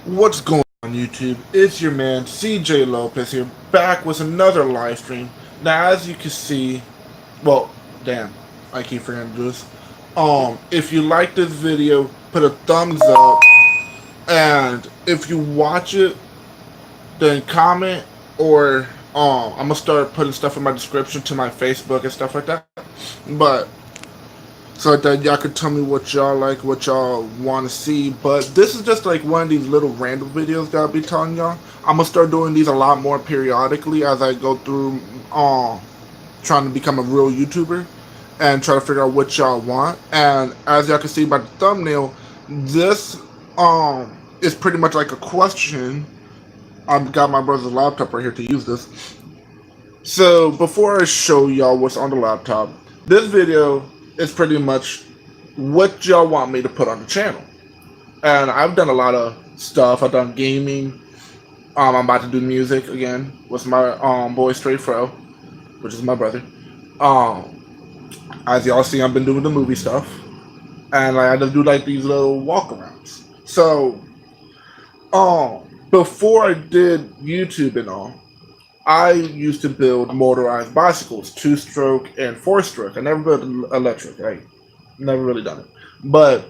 What's going on YouTube? It's your man CJ Lopez here, back with another live stream. Now as you can see, well, damn, I keep forgetting to do this. If you like this video, put a thumbs up, and if you watch it, then comment, or I'm gonna start putting stuff in my description to my Facebook and stuff like that. But so that y'all could tell me what y'all like, what y'all want to see. But this is just like one of these little random videos that I'll be telling y'all. I'm gonna start doing these a lot more periodically as I go through trying to become a real YouTuber and try to figure out what y'all want. And as y'all can see by the thumbnail, this is pretty much like a question. I've got my brother's laptop right here to use this. So before I show y'all what's on the laptop, this video is pretty much what y'all want me to put on the channel. And I've done a lot of stuff. I've done gaming. I'm about to do music again with my boy Stray Fro, which is my brother. As y'all see, I've been doing the movie stuff, and I just do like these little walkarounds. So, before I did YouTube and all, I used to build motorized bicycles, 2-stroke and 4-stroke. I never built electric. I never really done it, but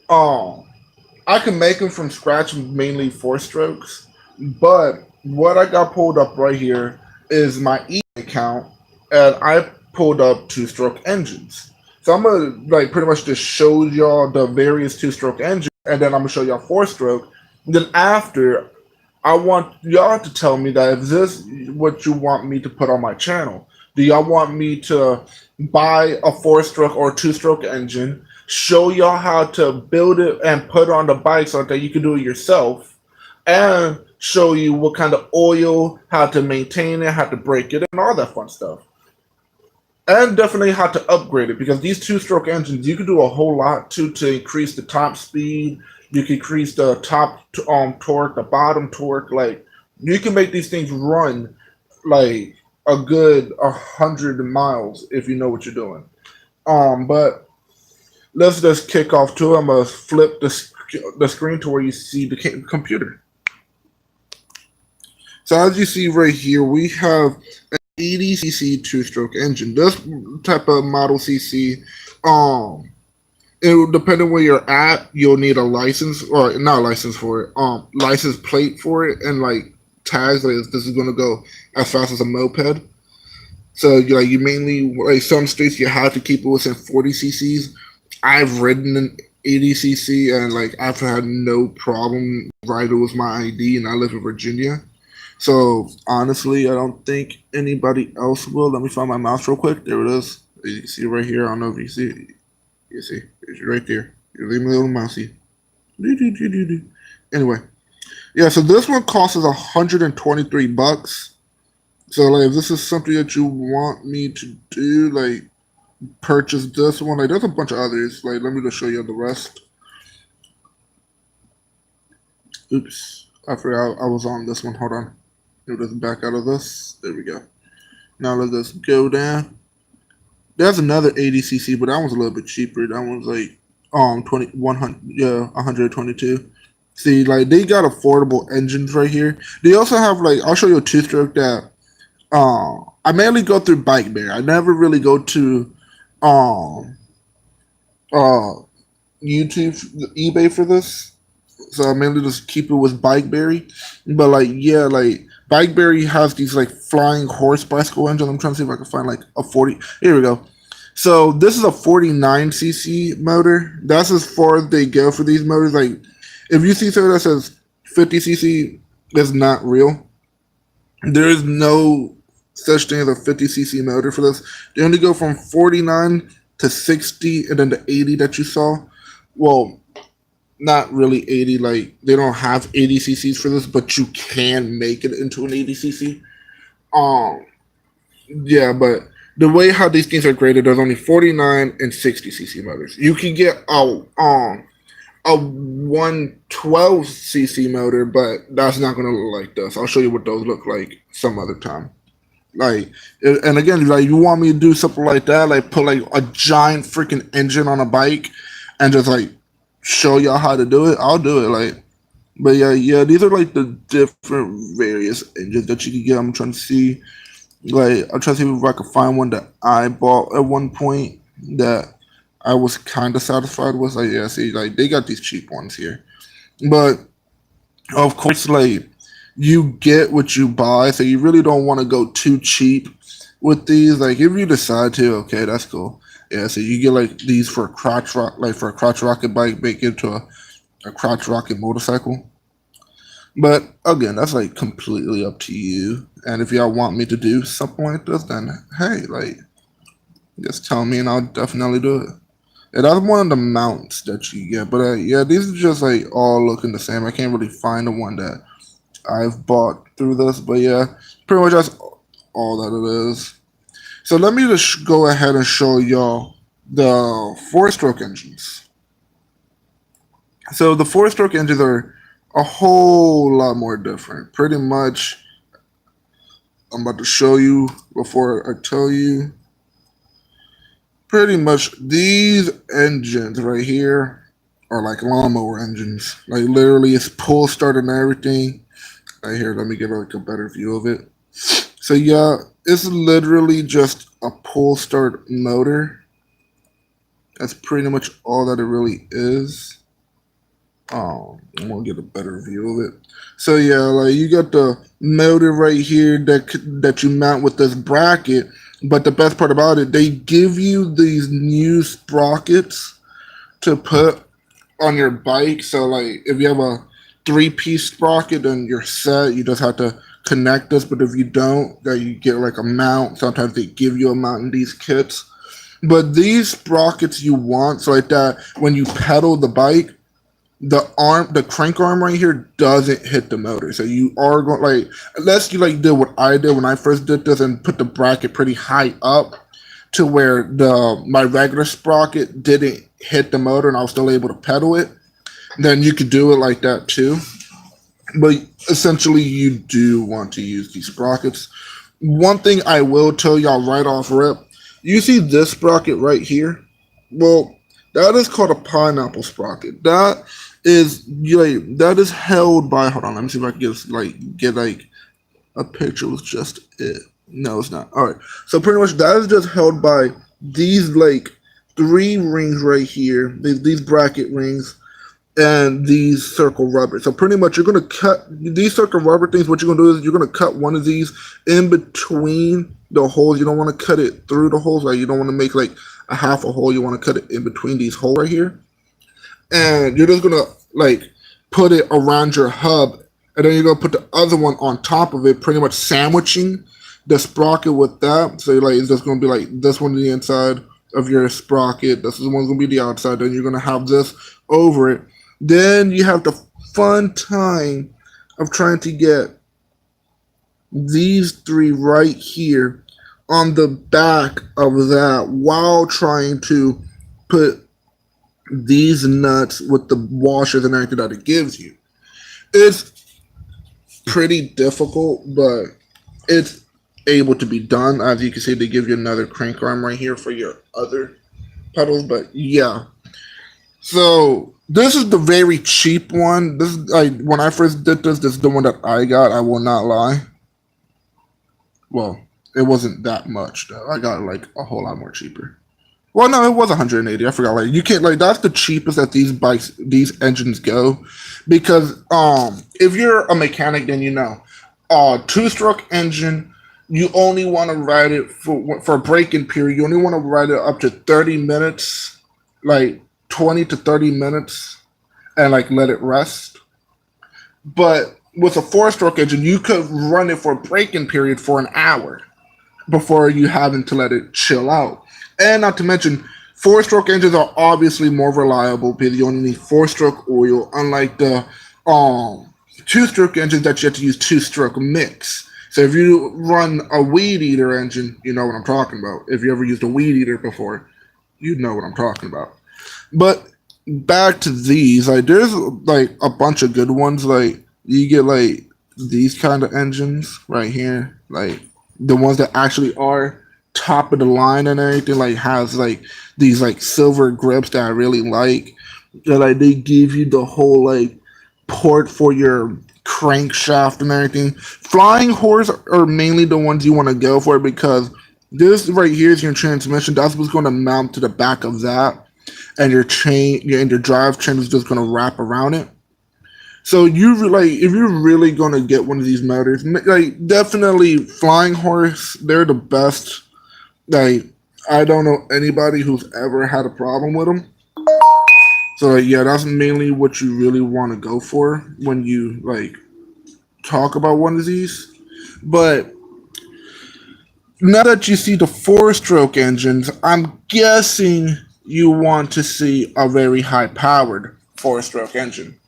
I can make them from scratch, mainly 4-strokes. But what I got pulled up right here is my eBay account, and I pulled up 2-stroke engines. So I'm gonna like pretty much just show y'all the various 2-stroke engines, and then I'm gonna show y'all 4-stroke. Then after, I want y'all to tell me that if this is what you want me to put on my channel. Do y'all want me to buy a 4-stroke or 2-stroke engine, show y'all how to build it and put on the bike so that you can do it yourself, and show you what kind of oil, how to maintain it, how to break it, and all that fun stuff. And definitely how to upgrade it, because these 2-stroke engines, you can do a whole lot to increase the top speed. You can increase the top torque, the bottom torque. Like, you can make these things run like a good 100 miles if you know what you're doing. But let's just kick off to it. I'm gonna flip the screen to where you see the computer. So as you see right here, we have an 80cc 2-stroke engine. This type of model CC, it depending where you're at, you'll need a license, or not a license for it, license plate for it, and like tags. Like this is gonna go as fast as a moped. So you mainly, like, some states you have to keep it within 40 cc's. I've ridden an 80cc, and like I've had no problem riding with my ID, and I live in Virginia. So honestly, I don't think anybody else will. Let me find my mouse real quick. There it is. You see it right here. I don't know if you see it. You see, it's right there. You leave me a little mousey. Anyway, yeah. So this one costs us $123. So like, if this is something that you want me to do, like purchase this one. Like, there's a bunch of others. Like, let me just show you the rest. Oops, I forgot I was on this one. Hold on. Let me just back out of this. There we go. Now let's just go down. There's another 80cc, but that one's a little bit cheaper. That one's like 122. See, like, they got affordable engines right here. They also have, like, I'll show you a 2-stroke that I mainly go through BikeBear. I never really go to YouTube, eBay for this. So I mainly just keep it with BikeBerry. But like, yeah, like BikeBerry has these like flying horse bicycle engines. I'm trying to see if I can find like a 40. Here we go. So this is a 49cc motor. That's as far as they go for these motors. Like, if you see something that says 50cc, that's not real. There is no such thing as a 50cc motor for this. They only go from 49 to 60, and then the 80 that you saw. Well, not really 80. Like, they don't have 80cc's for this, but you can make it into an 80cc. Yeah, but the way how these things are graded, there's only 49 and 60cc motors. You can get a 112cc motor, but that's not going to look like this. I'll show you what those look like some other time. Like, and again, like, you want me to do something like that, like put like a giant freaking engine on a bike and just like show y'all how to do it, I'll do it. Like, But yeah, these are like the different various engines that you can get. I'm trying to see, like, I'm trying to see if I can find one that I bought at one point that I was kind of satisfied with. Like, yeah, see, like they got these cheap ones here, but of course, like you get what you buy, so you really don't want to go too cheap with these. Like, if you decide to, okay, that's cool. Yeah, so you get like these for a crotch rock, like for a crotch rocket bike, make it to a crotch rocket motorcycle. But again, that's like completely up to you. And if y'all want me to do something like this, then hey, like just tell me and I'll definitely do it. And that's one of the mounts that you get. But yeah, these are just like all looking the same. I can't really find the one that I've bought through this. But yeah, pretty much that's all that it is. So let me just go ahead and show y'all the four-stroke engines. So the four-stroke engines are a whole lot more different. Pretty much, I'm about to show you before I tell you. Pretty much, these engines right here are like lawnmower engines. Like literally, it's pull start and everything. Right here, let me get like a better view of it. So yeah, it's literally just a pull start motor. That's pretty much all that it really is. I'm gonna get a better view of it. So yeah, like you got the motor right here that you mount with this bracket. But the best part about it, they give you these new sprockets to put on your bike. So like if you have a three-piece sprocket, then you're set. You just have to connect this. But if you don't, then you get like a mount. Sometimes they give you a mount in these kits. But these sprockets you want, so like that when you pedal the bike, the crank arm right here doesn't hit the motor. So you are going like unless you like did what I did when I first did this and put the bracket pretty high up to where the my regular sprocket didn't hit the motor and I was still able to pedal it, then you could do it like that too. But essentially you do want to use these sprockets. One thing I will tell y'all right off rip, you see this sprocket right here? Well, that is called a pineapple sprocket. That is held by. Hold on, let me see if I can get like a picture with just it. No, it's not. All right, so pretty much that is just held by these like three rings right here. These bracket rings and these circle rubber. So pretty much you're gonna cut these circle rubber things. What you're gonna do is you're gonna cut one of these in between the holes. You don't want to cut it through the holes. Like you don't want to make like a half a hole. You want to cut it in between these holes right here. And you're just gonna like put it around your hub, and then you're gonna put the other one on top of it, pretty much sandwiching the sprocket with that. So like it's just gonna be like this one on the inside of your sprocket. This is one's gonna be the outside. Then you're gonna have this over it. Then you have the fun time of trying to get these three right here on the back of that while trying to put these nuts with the washers and everything that it gives you. It's pretty difficult, but it's able to be done. As you can see, they give you another crank arm right here for your other pedals. But yeah, so this is the very cheap one. This is like when I first did this. This is the one that I got. I will not lie. Well, it wasn't that much though. I got like a whole lot more cheaper. Well, no, it was 180. I forgot. Like you can't like that's the cheapest that these engines go, because if you're a mechanic, then you know, two-stroke engine, you only want to ride it for braking period. You only want to ride it up to 30 minutes, like 20 to 30 minutes, and like let it rest. But with a four-stroke engine, you could run it for a braking period for an hour before you having to let it chill out. And not to mention, four-stroke engines are obviously more reliable because you only need four-stroke oil, unlike the two-stroke engines that you have to use two-stroke mix. So if you run a weed eater engine, you know what I'm talking about. If you ever used a weed eater before, you know what I'm talking about. But back to these, like there's like a bunch of good ones. Like you get like these kind of engines right here, like the ones that actually are top of the line and everything, like has like these like silver grips that I really like. That like they give you the whole like port for your crankshaft and everything. Flying horse are mainly the ones you want to go for because this right here is your transmission. That's what's going to mount to the back of that, and your chain and your drive chain is just going to wrap around it. So if you're really going to get one of these motors, like definitely Flying Horse, they're the best. Like I don't know anybody who's ever had a problem with them. So like, yeah, that's mainly what you really want to go for when you like talk about one of these. But now that you see the four-stroke engines, I'm guessing you want to see a very high-powered four-stroke engine.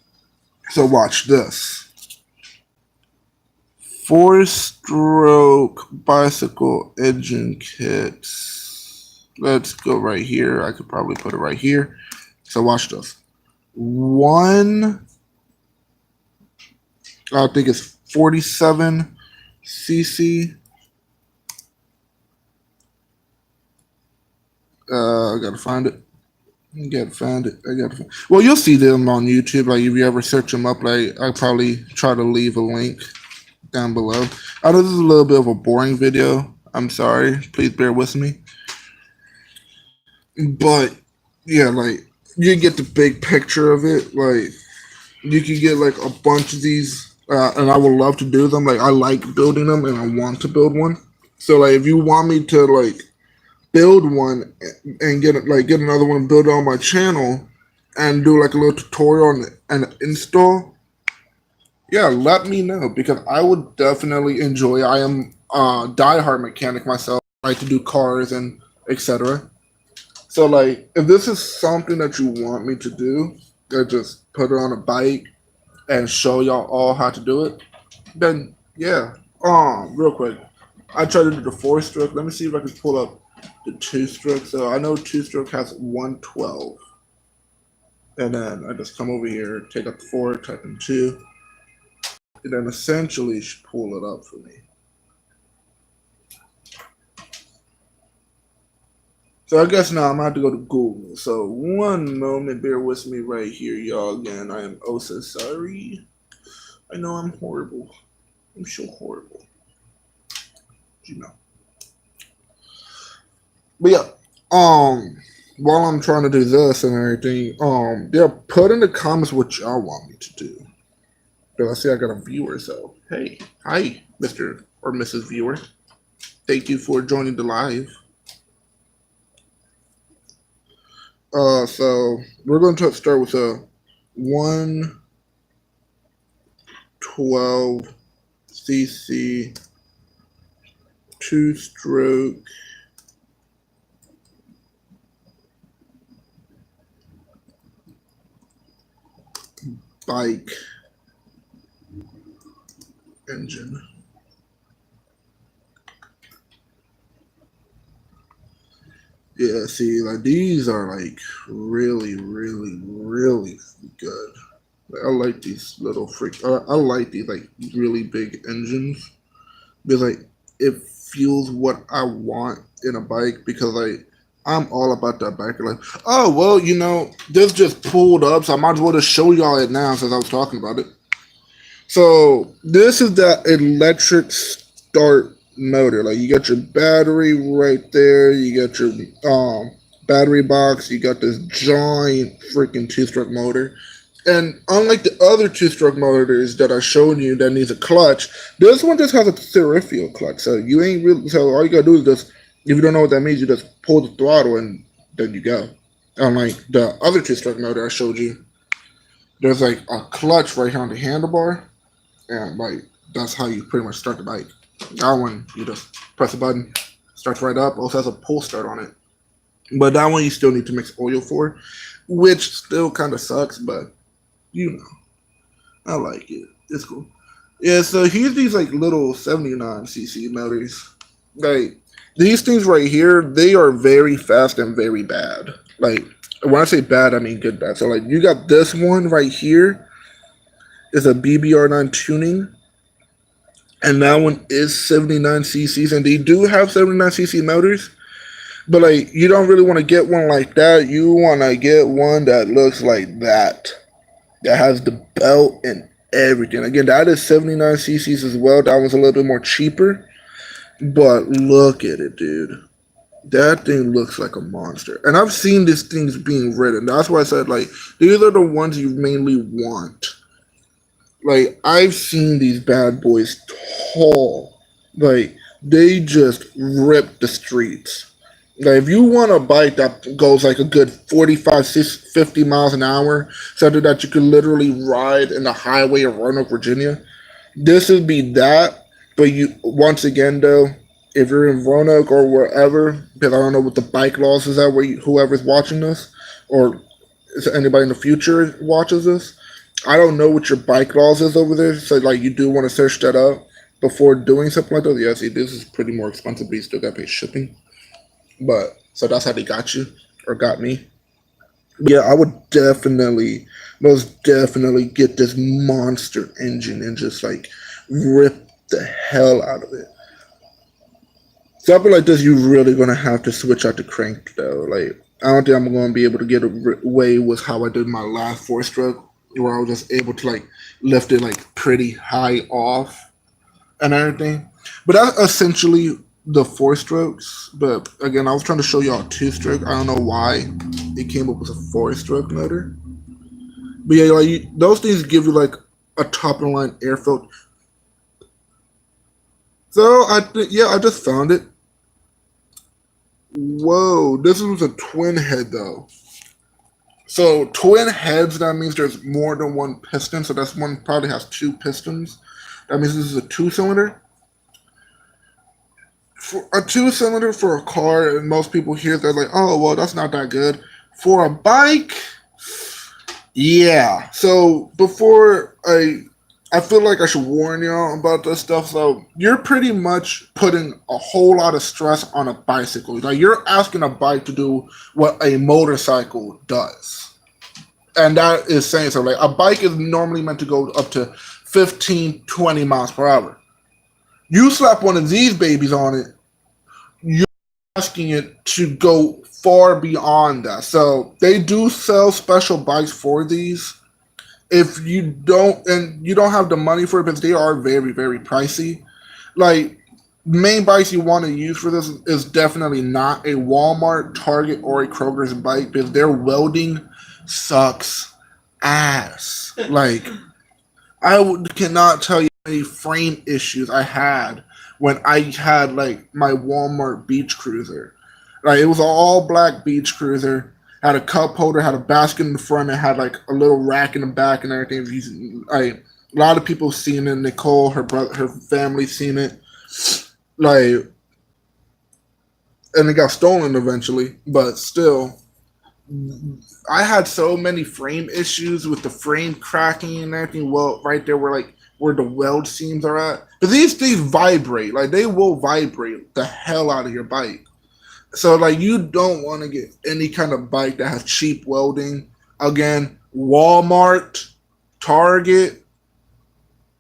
So watch this. Four-stroke bicycle engine kits. Let's go right here. I could probably put it right here. So watch this. I think it's 47 cc. I gotta find it. Well, you'll see them on YouTube. Like if you ever search them up, like I probably try to leave a link down below. I know this is a little bit of a boring video. I'm sorry. Please bear with me. But yeah, like you get the big picture of it. Like you can get like a bunch of these, and I would love to do them. Like I like building them, and I want to build one. So like if you want me to like build one and get another one, build it on my channel, and do like a little tutorial and install, yeah, let me know because I would definitely enjoy. I am a diehard mechanic myself. I like to do cars and etc. So like, if this is something that you want me to do, just put it on a bike and show y'all all how to do it, then yeah. Real quick, I tried to do the four-stroke. Let me see if I can pull up the two-stroke. So I know two-stroke has 112, and then I just come over here, take up the 4, type in 2, and then essentially should pull it up for me. So I guess now I'm gonna have to go to Google. So one moment, bear with me right here, y'all. Again, I am oh so sorry. I know I'm horrible. I'm so horrible. You know. But yeah, while I'm trying to do this and everything, yeah, put in the comments what y'all want me to do. But I see I got a viewer, so hey, hi, Mr. or Mrs. Viewer. Thank you for joining the live. So we're going to start with a 112 cc two-stroke bike engine. Yeah, see, like these are like really, really, really good. Like, I like these little I like these like really big engines because like it feels what I want in a bike because like I'm all about that bike. Like, oh well, you know, this just pulled up, so I might as well just show y'all it now since I was talking about it. So this is that electric start motor. Like you got your battery right there, you got your battery box, you got this giant freaking two-stroke motor. And unlike the other two-stroke motors that I showed you that needs a clutch, this one just has a peripheral clutch. So you ain't really, so all you gotta do is just, if you don't know what that means, you just pull the throttle and then you go. Unlike the other two-stroke motor I showed you, there's like a clutch right here on the handlebar, and like that's how you pretty much start the bike. That one, you just press a button, starts right up. Also has a pull start on it. But that one you still need to mix oil for, which still kind of sucks, but you know, I like it. It's cool. Yeah, so here's these like little 79cc motors. Like these things right here, they are very fast and very bad. Like when I say bad, I mean good bad. So like you got this one right here is a BBR9 tuning. And that one is 79 cc's, and they do have 79 cc motors. But like, you don't really want to get one like that. You want to get one that looks like that. that has the belt and everything. Again, that is 79 cc's as well. That one's a little bit more cheaper, but look at it, dude. That thing looks like a monster. And I've seen these things being ridden. That's why I said, like, these are the ones you mainly want. Like, I've seen these bad boys tall. Like, they just rip the streets. Like, if you want a bike that goes like a good 45, 50 miles an hour, something that you could literally ride in the highway of Roanoke, Virginia, this would be that. But you, once again, though, if you're in Roanoke or wherever, because I don't know what the bike laws is at where whoever's watching this, or is anybody in the future watches this, I don't know what your bike laws is over there. So like, you do want to search that up before doing something like that. Yeah, see, this is pretty more expensive, but you still got to pay shipping. But so that's how they got you or got me. Yeah, I would definitely, most definitely get this monster engine and just like rip the hell out of it. Something like this, you're really gonna have to switch out the crank though. Like, I don't think I'm gonna be able to get away with how I did my last four stroke, where I was just able to like lift it like pretty high off and everything. But that's essentially the four strokes. But again, I was trying to show y'all two stroke. I don't know why it came up with a four stroke motor. But yeah, like those things give you like a top of the line air filter. So yeah, I just found it. Whoa, this was a twin head though. So twin heads, that means there's more than one piston. So that's one probably has two pistons. That means this is a two-cylinder. For a two-cylinder for a car, and most people hear that like, oh well, that's not that good. For a bike, yeah. So before I feel like I should warn y'all about this stuff. So you're pretty much putting a whole lot of stress on a bicycle. Like you're asking a bike to do what a motorcycle does. And that is saying so. Like a bike is normally meant to go up to 15, 20 miles per hour. You slap one of these babies on it, you're asking it to go far beyond that. So they do sell special bikes for these. If you don't and you don't have the money for it because they are very, very pricey, like main bikes you want to use for this is definitely not a Walmart, Target, or a Kroger's bike because their welding sucks ass. Like cannot tell you any frame issues I had when I had like my Walmart beach cruiser. Like it was an all black beach cruiser, had a cup holder, had a basket in the front, and had like a little rack in the back and everything. Like a lot of people seen it. Nicole, her brother, her family seen it. Like, and it got stolen eventually, but still, I had so many frame issues with the frame cracking and everything. Well, right there, where the weld seams are at, but these things vibrate. Like they will vibrate the hell out of your bike. So like you don't want to get any kind of bike that has cheap welding. Again, Walmart, Target,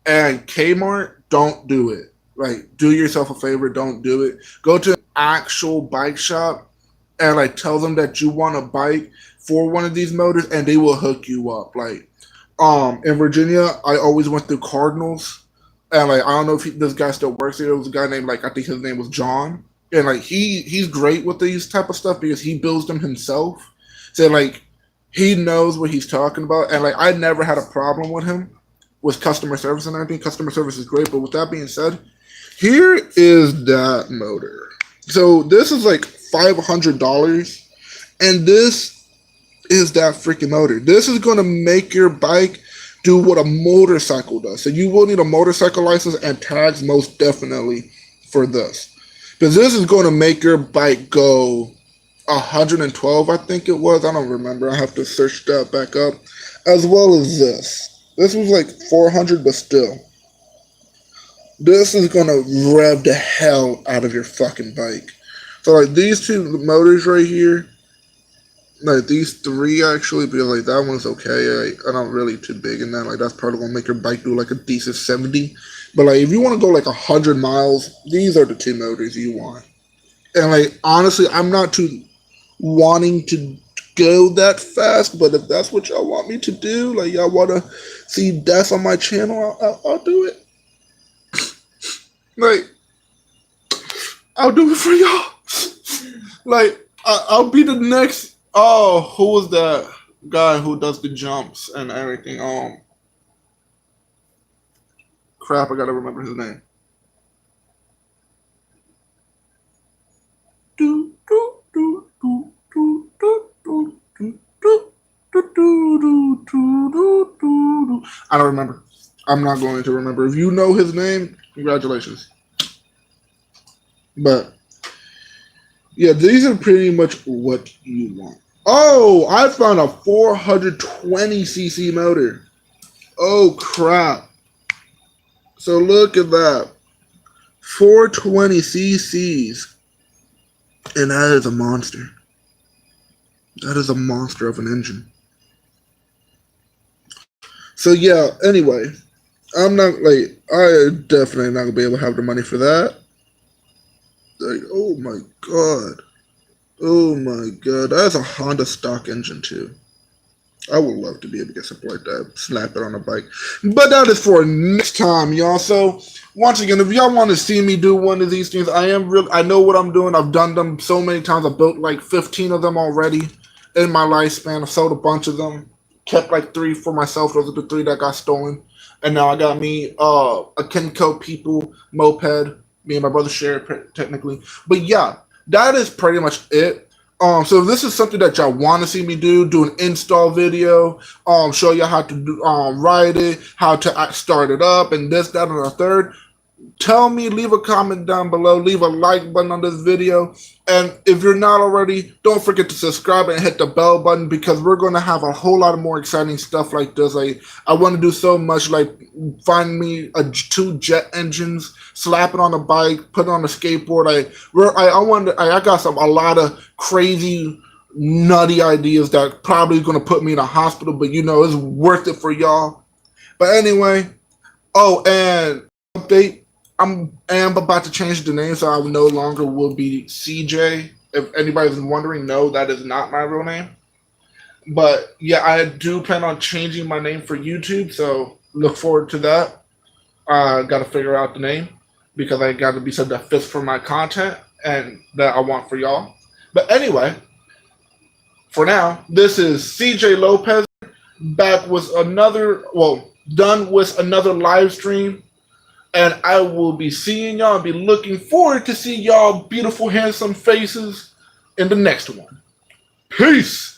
and Kmart, don't do it. Like do yourself a favor, don't do it. Go to an actual bike shop and like tell them that you want a bike for one of these motors and they will hook you up. Like in Virginia, I always went through Cardinals and like I don't know if this guy still works there. It was a guy named like I think his name was John. And like he's great with these type of stuff because he builds them himself. So like he knows what he's talking about. And like I never had a problem with him with customer service and everything. Customer service is great. But with that being said, here is that motor. So this is like $500, and this is that freaking motor. This is gonna make your bike do what a motorcycle does. So you will need a motorcycle license and tags most definitely for this. Because this is going to make your bike go 112, I think it was. I don't remember. I have to search that back up. As well as this. This was like 400, but still. This is going to rev the hell out of your fucking bike. So like these two motors right here, like these three actually, because like that one's okay. I'm not really too big in that. Like that's probably going to make your bike do like a decent 70. But like if you want to go like 100 miles, these are the two motors you want. And like honestly, I'm not too wanting to go that fast, but if that's what y'all want me to do, like y'all want to see death on my channel, I'll do it. Like, I'll do it for y'all. Like, I'll be the next. Oh, who was that guy who does the jumps and everything? Crap, I gotta remember his name. I don't remember. I'm not going to remember. If you know his name, congratulations. But yeah, these are pretty much what you want. Oh, I found a 420cc motor. Oh crap. So look at that. 420 cc's. And that is a monster. That is a monster of an engine. So yeah, anyway, I'm not like, I definitely not gonna be able to have the money for that. Like, oh my god. Oh my god. That's a Honda stock engine too. I would love to be able to get something like that, slap it on a bike. But that is for next time, y'all. So once again, if y'all want to see me do one of these things, I know what I'm doing. I've done them so many times. I've built like 15 of them already in my lifespan. I've sold a bunch of them. Kept like 3 for myself. Those are the 3 that got stolen. And now I got me a Kenco People moped. Me and my brother share it technically. But yeah, that is pretty much it. So if this is something that y'all want to see me do an install video, show you how to do, write it, how to start it up, and this, that, and the third, tell me, leave a comment down below, leave a like button on this video, and if you're not already, don't forget to subscribe and hit the bell button, because we're going to have a whole lot of more exciting stuff like this. Like, I want to do so much, like find me 2 jet engines, slap it on a bike, put it on a skateboard. I got a lot of crazy nutty ideas that probably going to put me in a hospital, but you know, it's worth it for y'all. But anyway, oh, and update, I am about to change the name, so I no longer will be CJ. If anybody's wondering, no, that is not my real name. But yeah, I do plan on changing my name for YouTube, so look forward to that. I got to figure out the name, because I got to be something that fits for my content and that I want for y'all. But anyway, for now, this is CJ Lopez, back with done with another live stream. And I will be seeing y'all and be looking forward to see y'all beautiful, handsome faces in the next one. Peace.